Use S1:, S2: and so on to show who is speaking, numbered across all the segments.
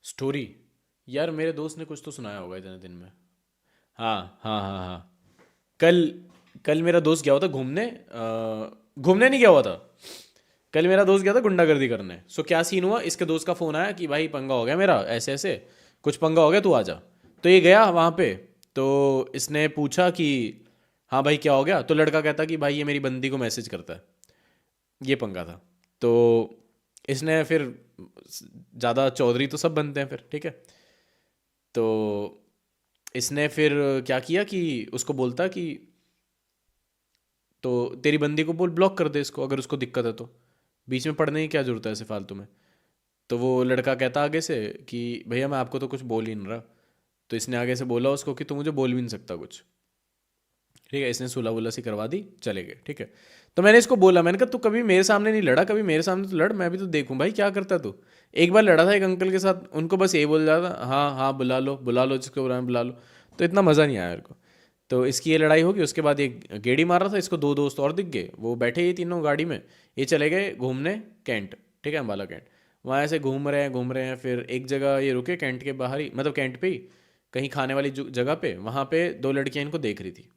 S1: Story. यार मेरे दोस्त ने कुछ तो सुनाया होगा इतने दिन में। हाँ हाँ हाँ हाँ। कल कल मेरा दोस्त गया हुआ था घूमने, घूमने नहीं गया हुआ था। कल मेरा दोस्त गया था गुंडागर्दी करने। सो क्या सीन हुआ, इसके दोस्त का फ़ोन आया कि भाई पंगा हो गया मेरा, ऐसे ऐसे कुछ पंगा हो गया, तू आ जा। तो ये गया वहाँ पे। तो इसने पूछा कि हाँ भाई क्या हो गया, तो लड़का कहता कि भाई ये मेरी बंदी को मैसेज करता है। ये पंगा था। तो इसने फिर, ज़्यादा चौधरी तो सब बनते हैं फिर, ठीक है। तो इसने फिर क्या किया कि उसको बोलता कि तो तेरी बंदी को बोल ब्लॉक कर दे इसको, अगर उसको दिक्कत है तो। बीच में पढ़ने की क्या जरूरत है ऐसे फालतू में। तो वो लड़का कहता आगे से कि भैया मैं आपको तो कुछ बोल ही नहीं रहा। तो इसने आगे से बोला उसको कि तू मुझे बोल भी नहीं सकता कुछ। ठीक है, इसने सुलह वुलह सी करवा दी, चले गए, ठीक है। तो मैंने इसको बोला, मैंने कहा तू कभी मेरे सामने नहीं लड़ा, कभी मेरे सामने तो लड़, मैं भी तो देखूं भाई क्या करता तू। एक बार लड़ा था एक अंकल के साथ, उनको बस यही बोल रहा था हाँ हाँ बुला लो जिसको बुलाना बुला लो। तो इतना मज़ा नहीं आया मेरे को। तो इसकी ये लड़ाई होगी, उसके बाद एक गेड़ी मार रहा था इसको, दो दोस्त और दिख गए, वो बैठे ये तीनों गाड़ी में। ये चले गए घूमने कैंट, ठीक है, अम्बाला कैंट। वहाँ ऐसे घूम रहे हैं, फिर एक जगह ये रुके कैंट के बाहर ही, मतलब कैंट पे ही कहीं खाने वाली जगह पे। वहाँ पे दो लड़कियाँ इनको देख रही थी,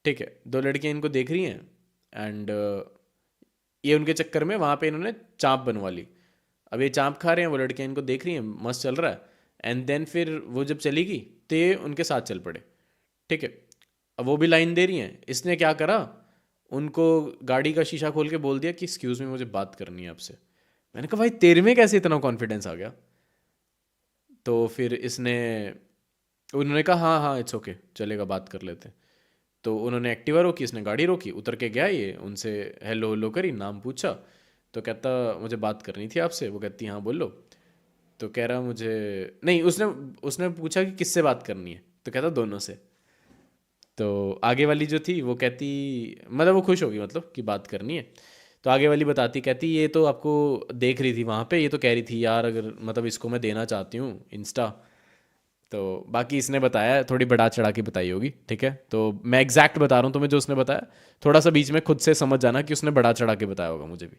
S1: ठीक है, दो लड़कियाँ इनको देख रही हैं। एंड ये उनके चक्कर में वहाँ पे इन्होंने चाँप बनवा ली। अब ये चाँप खा रहे हैं, वो लड़कियाँ इनको देख रही हैं, मस्त चल रहा है। एंड देन फिर वो जब चली गई तो ये उनके साथ चल पड़े, ठीक है। अब वो भी लाइन दे रही हैं, इसने क्या करा, उनको गाड़ी का शीशा खोल के बोल दिया कि एक्सक्यूज़ मी मुझे बात करनी है आपसे। मैंने कहा भाई तेरे में कैसे इतना कॉन्फिडेंस आ गया। तो फिर इसने, उन्होंने कहा हाँ हाँ इट्स ओके चलेगा बात कर लेते हैं। तो उन्होंने एक्टिवा रोकी, इसने गाड़ी रोकी, उतर के गया ये उनसे, हेलो हेलो करी, नाम पूछा। तो कहता मुझे बात करनी थी आपसे। वो कहती हाँ बोलो। तो कह रहा मुझे, नहीं उसने उसने पूछा कि किससे बात करनी है, तो कहता दोनों से। तो आगे वाली जो थी वो कहती, मतलब वो खुश होगी मतलब कि बात करनी है। तो आगे वाली बताती, कहती ये तो आपको देख रही थी वहाँ पे, ये तो कह रही थी यार अगर मतलब इसको मैं देना चाहती हूँ इंस्टा। तो बाकी इसने बताया, थोड़ी बढ़ा चढ़ा के बताई होगी, ठीक है। तो मैं एग्जैक्ट बता रहा हूँ तुम्हें जो उसने बताया। थोड़ा सा बीच में खुद से समझ जाना कि उसने बढ़ा चढ़ा के बताया होगा मुझे भी।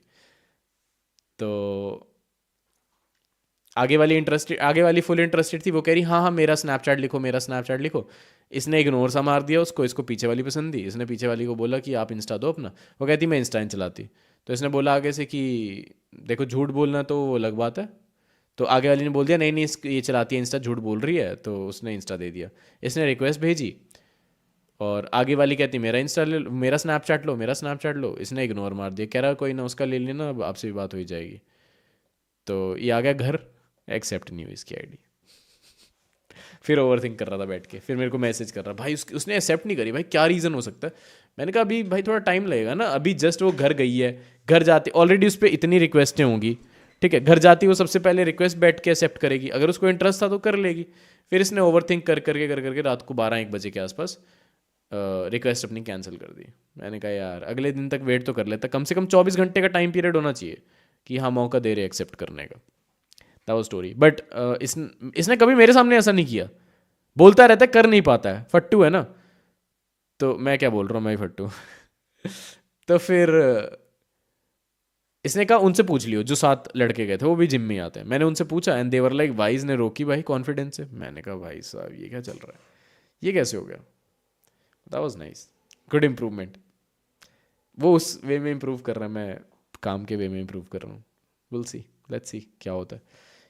S1: तो आगे वाली फुल इंटरेस्टेड थी, वो कह रही हाँ हाँ मेरा स्नैपचैट लिखो, मेरा स्नैपचैट लिखो। इसने इग्नोर सा मार दिया उसको, इसको पीछे वाली पसंद थी, इसने पीछे वाली को बोला कि आप इंस्टा दो अपना। वो कहती मैं इंस्टा नहीं चलाती। तो इसने बोला आगे से कि देखो झूठ बोलना तो वो अलग बात है। तो आगे वाली ने बोल दिया नहीं नहीं ये चलाती है इंस्टा, झूठ बोल रही है, तो उसने इंस्टा दे दिया। इसने रिक्वेस्ट भेजी, और आगे वाली कहती मेरा इंस्टा ले लो, मेरा स्नैपचैट लो, मेरा स्नैपचैट लो। इसने इग्नोर मार दिया, कह रहा कोई ना उसका ले लेना, अब आपसे भी बात हो ही जाएगी। तो ये आ गया घर, एक्सेप्ट नहीं हुई इसकी आईडी। फिर ओवर थिंक कर रहा था बैठ के, फिर मेरे को मैसेज कर रहा भाई उसने एक्सेप्ट नहीं करी, भाई क्या रीज़न हो सकता है। मैंने कहा अभी भाई थोड़ा टाइम लगेगा ना, अभी जस्ट वो घर गई है। घर जाती ऑलरेडी उस पर इतनी रिक्वेस्टें होंगी, ठीक है। घर जाती वो सबसे पहले रिक्वेस्ट बैठ के एक्सेप्ट करेगी, अगर उसको इंटरेस्ट था तो कर लेगी। फिर इसने ओवर थिंक कर करके रात को 12-1 बजे के आसपास रिक्वेस्ट अपनी कैंसिल कर दी। मैंने कहा यार अगले दिन तक वेट तो कर लेता, कम से कम 24 घंटे का टाइम पीरियड होना चाहिए कि हाँ मौका दे रहे एक्सेप्ट करने का। That was story. बट इसने कभी मेरे सामने ऐसा नहीं किया। बोलता रहता है, कर नहीं पाता है, फट्टू है ना। तो मैं क्या बोल रहा हूँ, मैं ही फट्टू। तो फिर इसने कहा उनसे पूछ लियो जो 7 लड़के गए थे, वो भी जिम में ही आते हैं। मैंने उनसे पूछा एंड देवर लाइक वाइज ने रोकी भाई कॉन्फिडेंस से। मैंने कहा भाई साहब ये क्या चल रहा है, ये कैसे हो गया। That was nice, good improvement. वो उस वे में इम्प्रूव कर रहा है, मैं काम के वे में इम्प्रूव कर रहा हूँ। विल सी, लेट्स सी क्या होता है।